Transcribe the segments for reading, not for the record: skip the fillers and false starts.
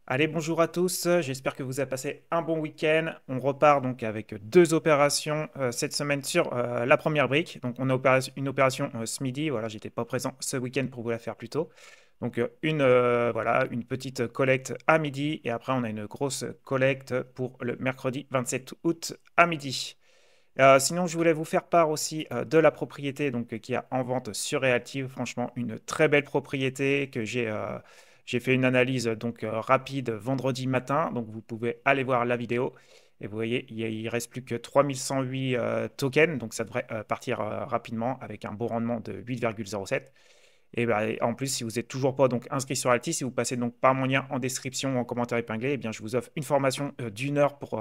Allez, bonjour à tous, j'espère que vous avez passé un bon week-end. On repart donc avec deux opérations cette semaine sur la première brique. Donc on a une opération ce midi, voilà, j'étais pas présent ce week-end pour vous la faire plus tôt. Donc voilà, une petite collecte à midi et après on a une grosse collecte pour le mercredi 27 août à midi. Sinon, je voulais vous faire part aussi de la propriété donc, qui est en vente sur Realty. Franchement, une très belle propriété que j'ai fait une analyse donc, rapide vendredi matin. Donc, vous pouvez aller voir la vidéo. Et vous voyez, il reste plus que 3108 tokens. Donc, ça devrait partir rapidement avec un beau rendement de 8,07. Et bah, en plus, si vous n'êtes toujours pas donc, inscrit sur Altis, si vous passez donc par mon lien en description ou en commentaire épinglé, eh bien, je vous offre une formation d'une heure pour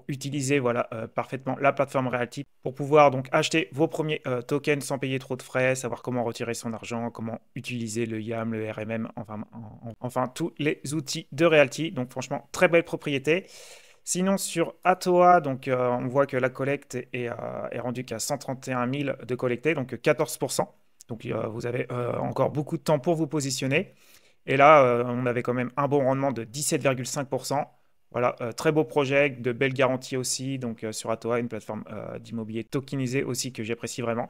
utiliser voilà, parfaitement la plateforme Realty pour pouvoir donc acheter vos premiers tokens sans payer trop de frais, savoir comment retirer son argent, comment utiliser le YAM, le RMM, enfin tous les outils de Realty. Donc franchement, très belle propriété. Sinon, sur Atoa, donc, on voit que la collecte est rendue qu'à 131 000 de collectés, donc 14%. Donc, vous avez encore beaucoup de temps pour vous positionner. Et là, on avait quand même un bon rendement de 17,5%. Voilà, très beau projet, de belles garanties aussi. Donc, sur Atoa, une plateforme d'immobilier tokenisé aussi que j'apprécie vraiment.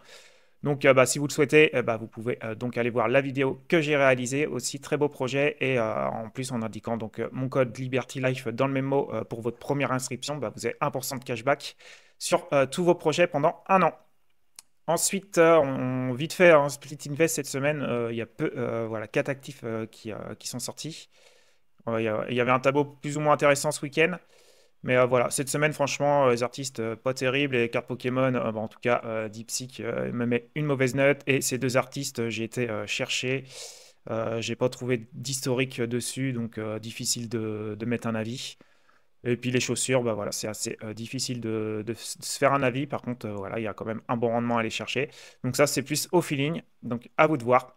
Donc, si vous le souhaitez, vous pouvez donc aller voir la vidéo que j'ai réalisée aussi. Très beau projet. Et en plus, en indiquant donc, mon code Liberty Life dans le mémo pour votre première inscription, vous avez 1% de cashback sur tous vos projets pendant un an. Ensuite, vite fait, un split invest cette semaine, il y a peu, voilà, 4 actifs qui sont sortis. Il y avait un tableau plus ou moins intéressant ce week-end. Mais voilà, cette semaine, franchement, les artistes, pas terribles. Et les cartes Pokémon, en tout cas, DeepSeek me met une mauvaise note. Et ces deux artistes, j'ai été chercher. J'ai pas trouvé d'historique dessus, donc difficile de mettre un avis. Et puis les chaussures, voilà, c'est assez difficile de se faire un avis. Par contre, voilà, il y a quand même un bon rendement à aller chercher. Donc ça, c'est plus au feeling. Donc à vous de voir.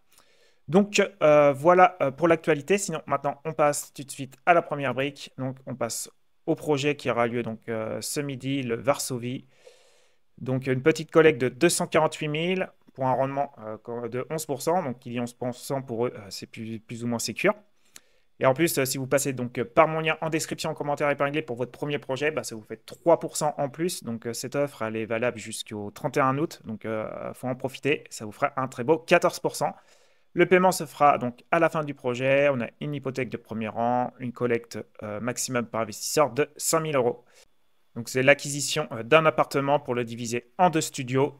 Donc voilà pour l'actualité. Sinon, maintenant, on passe tout de suite à la première brique. Donc on passe au projet qui aura lieu donc, ce midi, le Varsovie. Donc une petite collecte de 248 000 pour un rendement de 11%. Donc il y a 11% pour eux, c'est plus ou moins sécure. Et en plus, si vous passez donc par mon lien en description, en commentaire épinglé pour votre premier projet, ça vous fait 3% en plus. Donc cette offre, elle est valable jusqu'au 31 août. Donc il faut en profiter. Ça vous fera un très beau 14%. Le paiement se fera donc à la fin du projet. On a une hypothèque de premier rang, une collecte maximum par investisseur de 100 000 euros. Donc c'est l'acquisition d'un appartement pour le diviser en deux studios.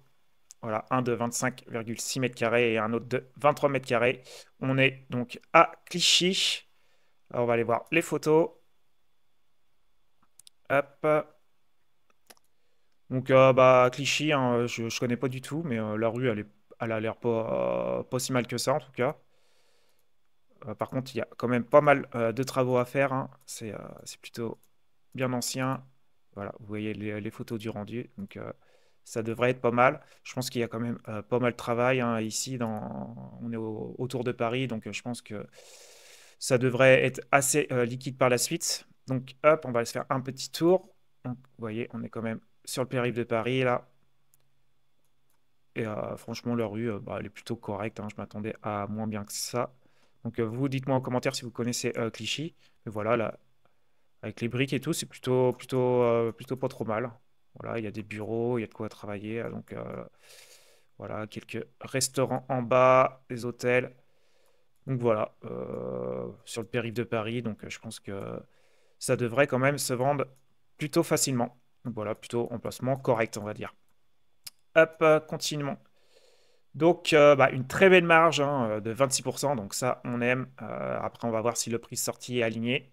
Voilà, un de 25,6 mètres carrés et un autre de 23 mètres carrés. On est donc à Clichy. Alors, on va aller voir les photos. Hop. Donc, Clichy, hein, je ne connais pas du tout, mais la rue, elle a l'air pas si mal que ça, en tout cas. Par contre, il y a quand même pas mal de travaux à faire, hein. C'est plutôt bien ancien. Voilà, vous voyez les photos du rendu. Donc, ça devrait être pas mal. Je pense qu'il y a quand même pas mal de travail hein, ici. On est autour de Paris, donc je pense que ça devrait être assez liquide par la suite. Donc, hop, on va se faire un petit tour. Donc, vous voyez, on est quand même sur le périph' de Paris, là. Et franchement, la rue, elle est plutôt correcte, hein. Je m'attendais à moins bien que ça. Donc, vous dites-moi en commentaire si vous connaissez Clichy. Mais voilà, là, avec les briques et tout, c'est plutôt pas trop mal. Voilà, il y a des bureaux, il y a de quoi travailler. Donc, voilà, quelques restaurants en bas, des hôtels. Donc, voilà, sur le périph' de Paris. Donc, je pense que ça devrait quand même se vendre plutôt facilement. Donc, voilà, plutôt emplacement correct, on va dire. Hop, continuons. Donc, une très belle marge hein, de 26%. Donc, ça, on aime. Après, on va voir si le prix sorti est aligné.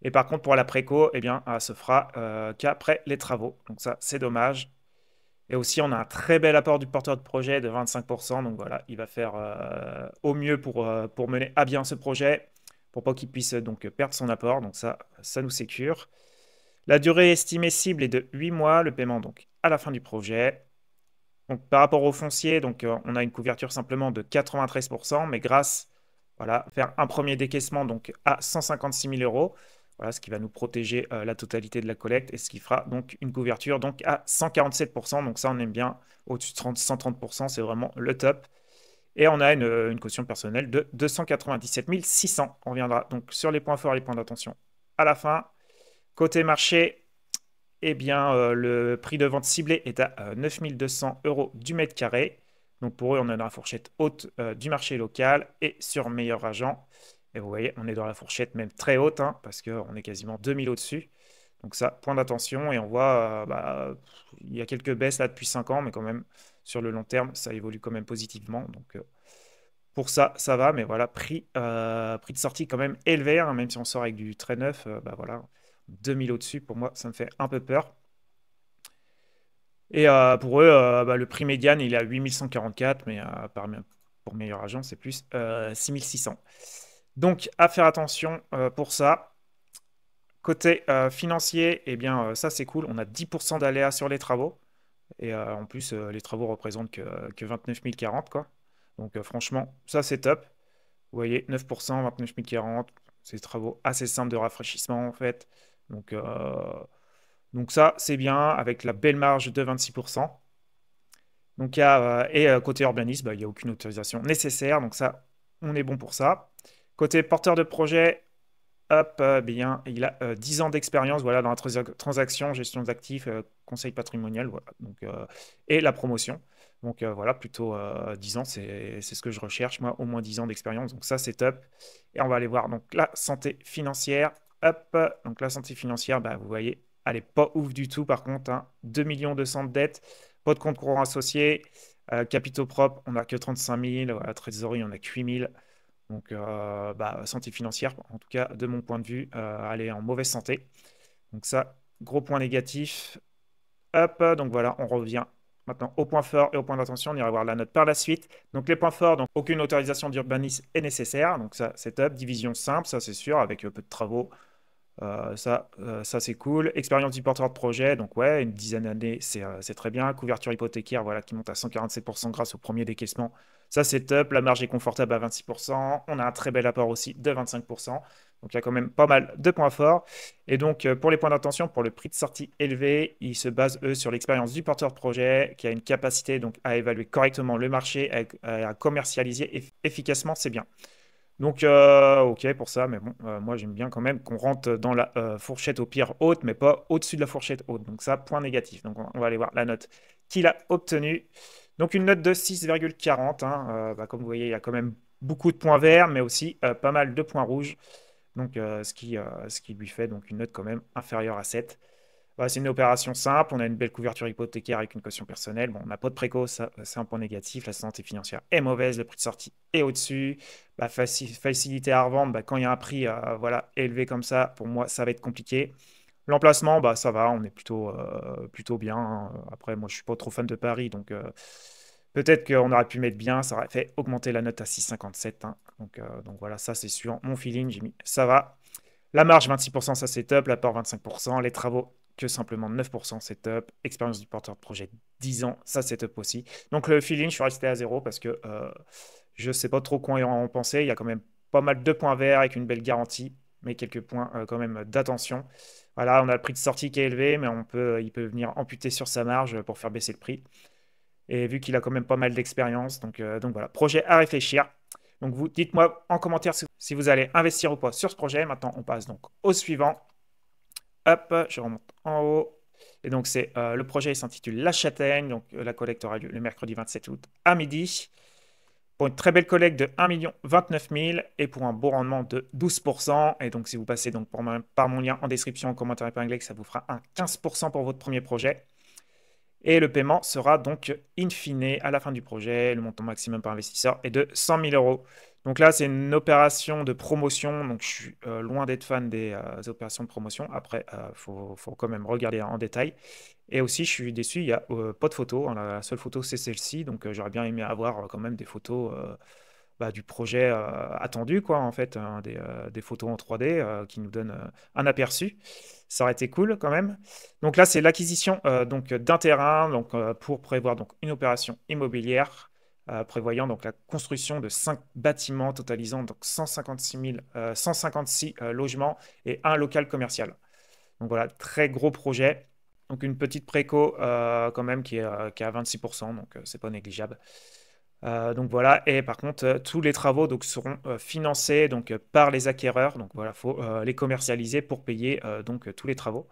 Et par contre, pour la préco, eh bien, se fera qu'après les travaux. Donc ça, c'est dommage. Et aussi, on a un très bel apport du porteur de projet de 25%. Donc voilà, il va faire au mieux pour mener à bien ce projet, pour pas qu'il puisse donc perdre son apport. Donc ça nous sécure. La durée estimée cible est de 8 mois, le paiement donc à la fin du projet. Donc par rapport au foncier, donc, on a une couverture simplement de 93%, mais grâce, voilà, faire un premier décaissement donc à 156 000 euros. Voilà, ce qui va nous protéger la totalité de la collecte et ce qui fera donc une couverture donc à 147%. Donc ça, on aime bien. Au-dessus de 130%, c'est vraiment le top. Et on a une caution personnelle de 297 600. On reviendra donc sur les points forts et les points d'attention à la fin. Côté marché, eh bien, le prix de vente ciblé est à 9 200 euros du mètre carré. Donc pour eux, on est dans la fourchette haute du marché local et sur meilleur agent. Et vous voyez, on est dans la fourchette même très haute, hein, parce qu'on est quasiment 2000 au-dessus. Donc ça, point d'attention. Et on voit, il y a quelques baisses là depuis 5 ans, mais quand même, sur le long terme, ça évolue quand même positivement. Donc pour ça, ça va. Mais voilà, prix de sortie quand même élevé, hein, même si on sort avec du très neuf, voilà, 2000 au-dessus, pour moi, ça me fait un peu peur. Et pour eux, le prix médian, il est à 8144, mais pour meilleur agent, c'est plus 6600. Donc, à faire attention pour ça. Côté financier, eh bien, ça c'est cool. On a 10% d'aléas sur les travaux. Et en plus, les travaux représentent que 29 040, quoi. Donc, franchement, ça c'est top. Vous voyez, 9%, 29 040, c'est des travaux assez simples de rafraîchissement en fait. Donc, donc ça, c'est bien avec la belle marge de 26%. Donc, côté urbanisme, il n'y a aucune autorisation nécessaire. Donc ça, on est bon pour ça. Côté porteur de projet, hop, bien, il a 10 ans d'expérience voilà, dans la transaction, gestion d'actifs, conseil patrimonial, voilà, donc, et la promotion. Donc voilà, plutôt 10 ans, c'est ce que je recherche, moi, au moins 10 ans d'expérience. Donc ça, c'est top. Et on va aller voir donc la santé financière. Hop, donc la santé financière, vous voyez, elle n'est pas ouf du tout, par contre, hein, 2 200 000 de dettes, pas de compte courant associé, capitaux propres, on n'a que 35 000, voilà, trésorerie, on n'a que 8 000. Donc, santé financière, en tout cas, de mon point de vue, elle est en mauvaise santé. Donc ça, gros point négatif. Hop, donc voilà, on revient maintenant au point fort et au point d'attention. On ira voir la note par la suite. Donc les points forts, donc aucune autorisation d'urbanisme est nécessaire. Donc ça, c'est top. Division simple, ça c'est sûr, avec peu de travaux. Ça c'est cool. Expérience du porteur de projet, donc ouais, une dizaine d'années, c'est très bien. Couverture hypothécaire, voilà, qui monte à 147% grâce au premier décaissement. Ça c'est top. La marge est confortable à 26%. On a un très bel apport aussi de 25%. Donc il y a quand même pas mal de points forts. Et donc pour les points d'attention, pour le prix de sortie élevé, ils se basent eux sur l'expérience du porteur de projet qui a une capacité donc à évaluer correctement le marché, à commercialiser efficacement, c'est bien. Donc, ok pour ça, mais bon, moi j'aime bien quand même qu'on rentre dans la fourchette au pire haute, mais pas au-dessus de la fourchette haute. Donc, ça, point négatif. Donc, on va aller voir la note qu'il a obtenue. Donc, une note de 6,40, hein. Comme vous voyez, il y a quand même beaucoup de points verts, mais aussi pas mal de points rouges. Donc, ce qui lui fait donc une note quand même inférieure à 7. Voilà, c'est une opération simple, on a une belle couverture hypothécaire avec une caution personnelle. Bon, on n'a pas de préco, ça, c'est un point négatif. La santé financière est mauvaise, le prix de sortie est au-dessus. Facilité à revendre, quand il y a un prix voilà, élevé comme ça, pour moi, ça va être compliqué. L'emplacement, ça va, on est plutôt bien, hein. Après, moi, je suis pas trop fan de Paris, donc peut-être qu'on aurait pu mettre bien, ça aurait fait augmenter la note à 6,57, hein. Donc voilà, ça c'est sûr. Mon feeling, j'ai mis ça va. La marge 26%, ça c'est top. L'apport 25%. Les travaux que simplement 9%, c'est top. Expérience du porteur de projet 10 ans, ça c'est top aussi. Donc le feeling, je suis resté à zéro parce que je ne sais pas trop quoi en penser. Il y a quand même pas mal de points verts avec une belle garantie, mais quelques points quand même d'attention. Voilà, on a le prix de sortie qui est élevé, mais il peut venir amputer sur sa marge pour faire baisser le prix. Et vu qu'il a quand même pas mal d'expérience, donc voilà, projet à réfléchir. Donc vous dites-moi en commentaire si vous allez investir ou pas sur ce projet. Maintenant, on passe donc au suivant. Hop, je remonte en haut. Et donc le projet s'intitule La Châtaigne. Donc la collecte aura lieu le mercredi 27 août à midi. Pour une très belle collecte de 1 29 000 et pour un beau rendement de 12%. Et donc si vous passez donc par mon lien en description, en commentaire épinglé, ça vous fera un 15% pour votre premier projet. Et le paiement sera donc in fine à la fin du projet. Le montant maximum par investisseur est de 100 000 euros. Donc là, c'est une opération de promotion. Donc je suis loin d'être fan des opérations de promotion. Après, faut quand même regarder en détail. Et aussi, je suis déçu, il n'y a pas de photos. La seule photo, c'est celle-ci. Donc j'aurais bien aimé avoir quand même des photos du projet attendu, quoi, en fait, hein, des photos en 3D qui nous donnent un aperçu. Ça aurait été cool quand même. Donc là, c'est l'acquisition donc d'un terrain donc, pour prévoir donc, une opération immobilière prévoyant donc la construction de 5 bâtiments totalisant donc 156 logements et un local commercial. Donc voilà, très gros projet. Donc une petite préco quand même qui est à 26%, donc c'est pas négligeable. Donc voilà, et par contre, tous les travaux donc, seront financés donc, par les acquéreurs. Donc voilà, il faut les commercialiser pour payer donc, tous les travaux.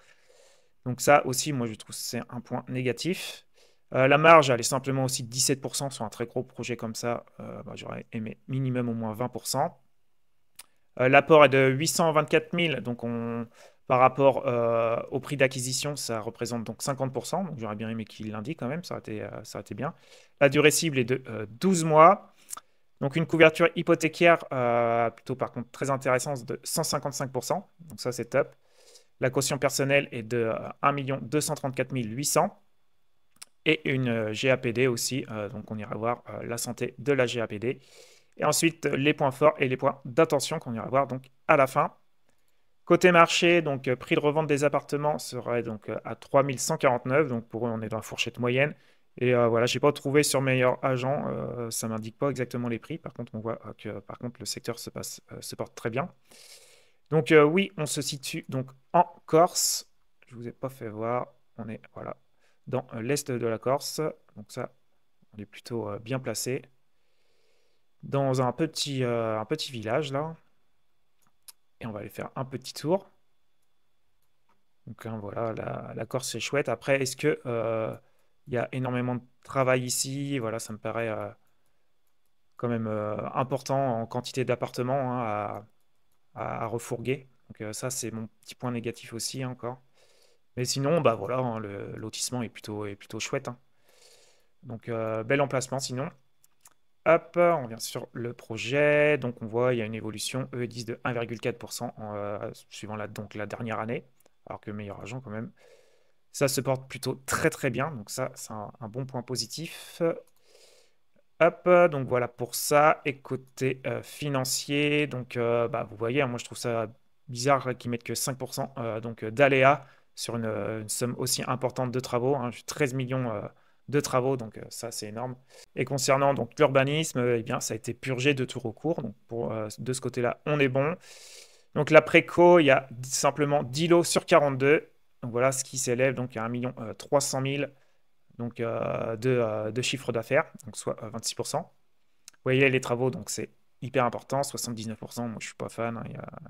Donc ça aussi, moi je trouve que c'est un point négatif. La marge, elle est simplement aussi de 17% sur un très gros projet comme ça. J'aurais aimé minimum au moins 20%. L'apport est de 824 000, donc par rapport au prix d'acquisition, ça représente donc 50%. Donc j'aurais bien aimé qu'il l'indique quand même, ça aurait été bien. La durée cible est de 12 mois. Donc une couverture hypothécaire, plutôt par contre très intéressante, de 155%. Donc ça c'est top. La caution personnelle est de 1 234 800. Et une GAPD aussi, donc on ira voir la santé de la GAPD. Et ensuite, les points forts et les points d'attention qu'on ira voir donc à la fin. Côté marché, donc prix de revente des appartements serait donc à 3149. Donc pour eux, on est dans la fourchette moyenne. Et voilà, je n'ai pas trouvé sur Meilleur Agent, ça ne m'indique pas exactement les prix. Par contre, on voit que par contre, le secteur se porte très bien. Donc oui, on se situe donc en Corse. Je ne vous ai pas fait voir. On est voilà, dans l'est de la Corse. Donc ça, on est plutôt bien placé. Dans un petit village là. Et on va aller faire un petit tour. Donc hein, voilà, la Corse c'est chouette. Après, est-ce que il y a énormément de travail ici? Voilà, ça me paraît quand même important en quantité d'appartements hein, à refourguer. Donc ça, c'est mon petit point négatif aussi encore. Mais sinon, bah voilà, hein, le lotissement est plutôt chouette, hein. Donc bel emplacement sinon. Hop, on vient sur le projet. Donc on voit il y a une évolution E10 de 1,4% suivant donc, la dernière année. Alors que meilleur agent quand même. Ça se porte plutôt très très bien. Donc ça, c'est un bon point positif. Hop, donc voilà pour ça. Et côté financier, donc vous voyez, hein, moi je trouve ça bizarre qu'ils mettent que 5% donc d'aléa sur une somme aussi importante de travaux, hein, 13 millions de travaux, donc ça c'est énorme. Et concernant donc l'urbanisme, eh bien ça a été purgé de tout recours. Donc de ce côté-là, on est bon. Donc la préco, il y a simplement 10 lots sur 42. Donc voilà ce qui s'élève donc à 1 300 000 donc, de chiffre d'affaires, donc soit 26%. Vous voyez les travaux, donc c'est hyper important, 79%. Moi je suis pas fan, hein,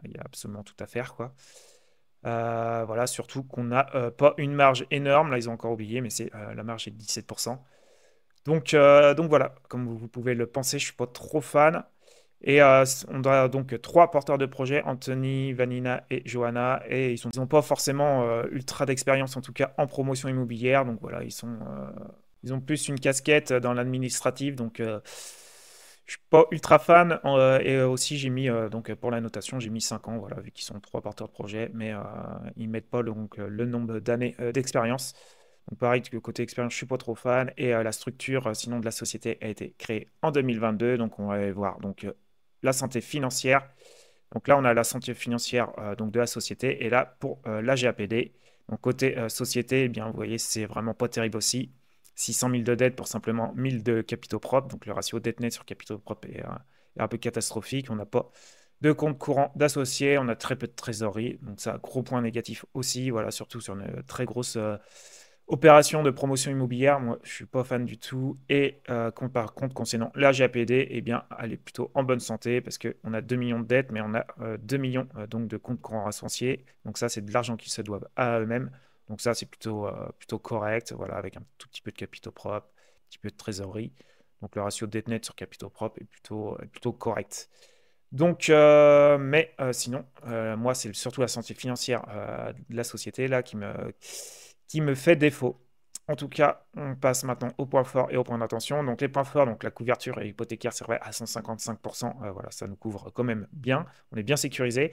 il y a absolument tout à faire quoi. Voilà, surtout qu'on n'a pas une marge énorme. Là, ils ont encore oublié, mais la marge est de 17%. Donc voilà, comme vous pouvez le penser, je suis pas trop fan. Et on a donc trois porteurs de projet, Anthony, Vanina et Johanna, et ils n'ont pas forcément ultra d'expérience, en tout cas en promotion immobilière. Donc voilà, ils ont plus une casquette dans l'administratif, donc je suis pas ultra fan. Et aussi, j'ai mis, donc pour la notation, j'ai mis 5 ans, voilà, vu qu'ils sont trois porteurs de projet, mais ils mettent pas donc, le nombre d'années d'expérience. Donc pareil, que côté expérience, je suis pas trop fan. Et la structure, sinon, de la société a été créée en 2022. Donc on va aller voir donc, la santé financière. Donc là, on a la santé financière donc de la société. Et là, pour la GAPD, donc côté société, eh bien, vous voyez, c'est vraiment pas terrible aussi. 600 000 de dette pour simplement 1000 de capitaux propres. Donc le ratio dette net sur capitaux propres est un peu catastrophique. On n'a pas de compte courant d'associés, on a très peu de trésorerie. Donc ça, gros point négatif aussi. Voilà, surtout sur une très grosse opération de promotion immobilière. Moi, je suis pas fan du tout. Et par contre, concernant la GAPD, eh bien, elle est plutôt en bonne santé parce qu'on a 2 millions de dettes, mais on a 2 millions donc de comptes courants associés. Donc ça, c'est de l'argent qu'ils se doivent à eux-mêmes. Donc ça, c'est plutôt correct, voilà, avec un tout petit peu de capitaux propres, un petit peu de trésorerie. Donc le ratio dette net sur capitaux propres est plutôt correct. Donc, mais sinon, moi, c'est surtout la santé financière de la société là qui me fait défaut. En tout cas, on passe maintenant au point fort et au point d'attention. Donc les points forts, donc la couverture hypothécaire, c'est vrai, à 155%. Voilà, ça nous couvre quand même bien. On est bien sécurisé.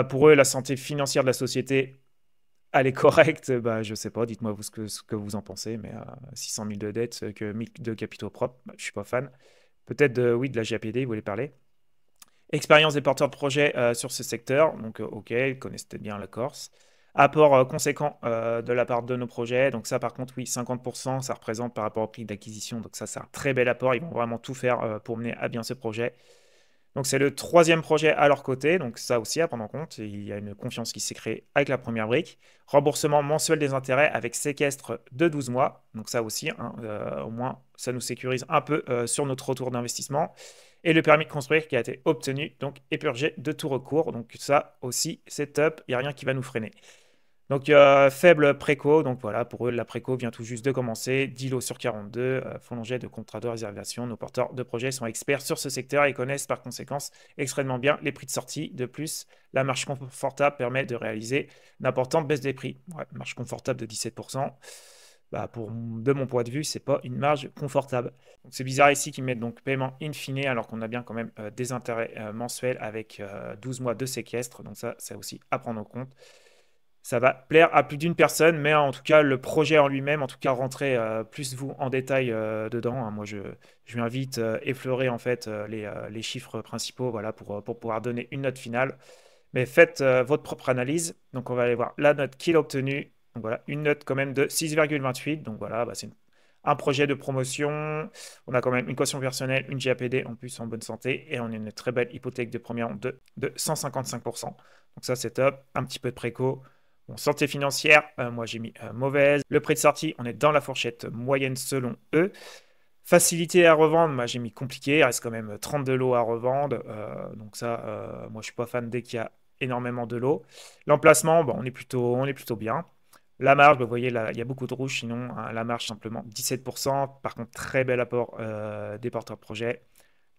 Pour eux, la santé financière de la société, elle est correcte. Bah, je sais pas, dites-moi vous ce que vous en pensez. Mais 600 000 de dettes, que 1000 de capitaux propres, bah, je suis pas fan. Peut-être oui, de la GAPD, vous voulez parler. Expérience des porteurs de projets sur ce secteur, donc ok, ils connaissent peut-être bien la Corse. Apport conséquent de la part de nos projets, donc ça par contre oui, 50%, ça représente par rapport au prix d'acquisition, donc ça c'est un très bel apport, ils vont vraiment tout faire pour mener à bien ce projet. Donc c'est le troisième projet à leur côté, donc ça aussi à prendre en compte. Il y a une confiance qui s'est créée avec la première brique. Remboursement mensuel des intérêts avec séquestre de 12 mois. Donc ça aussi, hein, au moins, ça nous sécurise un peu sur notre retour d'investissement. Et le permis de construire qui a été obtenu, donc est purgé de tout recours. Donc ça aussi, c'est top, il n'y a rien qui va nous freiner. Donc, faible préco, donc voilà, pour eux, la préco vient tout juste de commencer. 10 lots sur 42, font l'objet de contrats de réservation. Nos porteurs de projets sont experts sur ce secteur et connaissent par conséquence extrêmement bien les prix de sortie. De plus, la marge confortable permet de réaliser une importante baisse des prix. Ouais, marge confortable de 17%. Bah, de mon point de vue, c'est pas une marge confortable. Donc, c'est bizarre ici qu'ils mettent donc paiement in fine alors qu'on a bien quand même des intérêts mensuels avec 12 mois de séquestre. Donc ça, c'est aussi à prendre en compte. Ça va plaire à plus d'une personne, mais en tout cas, le projet en lui-même, en tout cas, rentrez plus vous en détail dedans, hein. Moi, je lui invite effleurer en fait les chiffres principaux voilà, pour pouvoir donner une note finale. Mais faites votre propre analyse. Donc, on va aller voir la note qu'il a obtenue. Donc, voilà, une note quand même de 6,28. Donc, voilà, bah, c'est un projet de promotion. On a quand même une caution personnelle, une GAPD en plus en bonne santé. Et on a une très belle hypothèque de première de 155%. Donc, ça, c'est top. Un petit peu de préco. Bon, santé financière, moi j'ai mis mauvaise. Le prix de sortie, on est dans la fourchette moyenne selon eux. Facilité à revendre, moi j'ai mis compliqué. Il reste quand même 32 lots à revendre. Donc ça, moi je suis pas fan dès qu'il y a énormément de lots. L'emplacement, bon, on est plutôt bien. La marge, bah, vous voyez, là, il y a beaucoup de rouge, sinon hein, la marge simplement 17%. Par contre, très bel apport des porteurs de projet.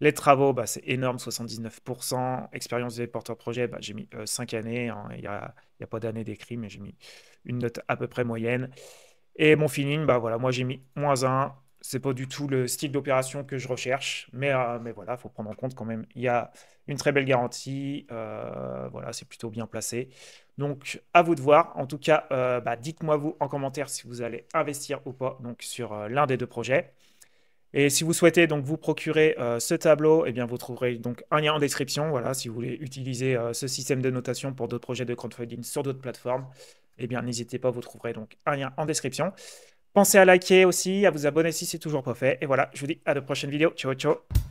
Les travaux, bah, c'est énorme, 79%. Expérience des porteurs de projet, bah, j'ai mis 5 années, hein. Il y a pas d'année d'écrit, mais j'ai mis une note à peu près moyenne. Et mon feeling, bah voilà, moi j'ai mis -1. C'est pas du tout le style d'opération que je recherche, mais voilà, il faut prendre en compte quand même. Il y a une très belle garantie, voilà, c'est plutôt bien placé. Donc à vous de voir. En tout cas, bah, dites-moi vous en commentaire si vous allez investir ou pas donc sur l'un des deux projets. Et si vous souhaitez donc vous procurer ce tableau, eh bien vous trouverez donc un lien en description. Voilà, si vous voulez utiliser ce système de notation pour d'autres projets de crowdfunding sur d'autres plateformes, eh bien n'hésitez pas, vous trouverez donc un lien en description. Pensez à liker aussi, à vous abonner si c'est toujours pas fait. Et voilà, je vous dis à de prochaines vidéos. Ciao, ciao.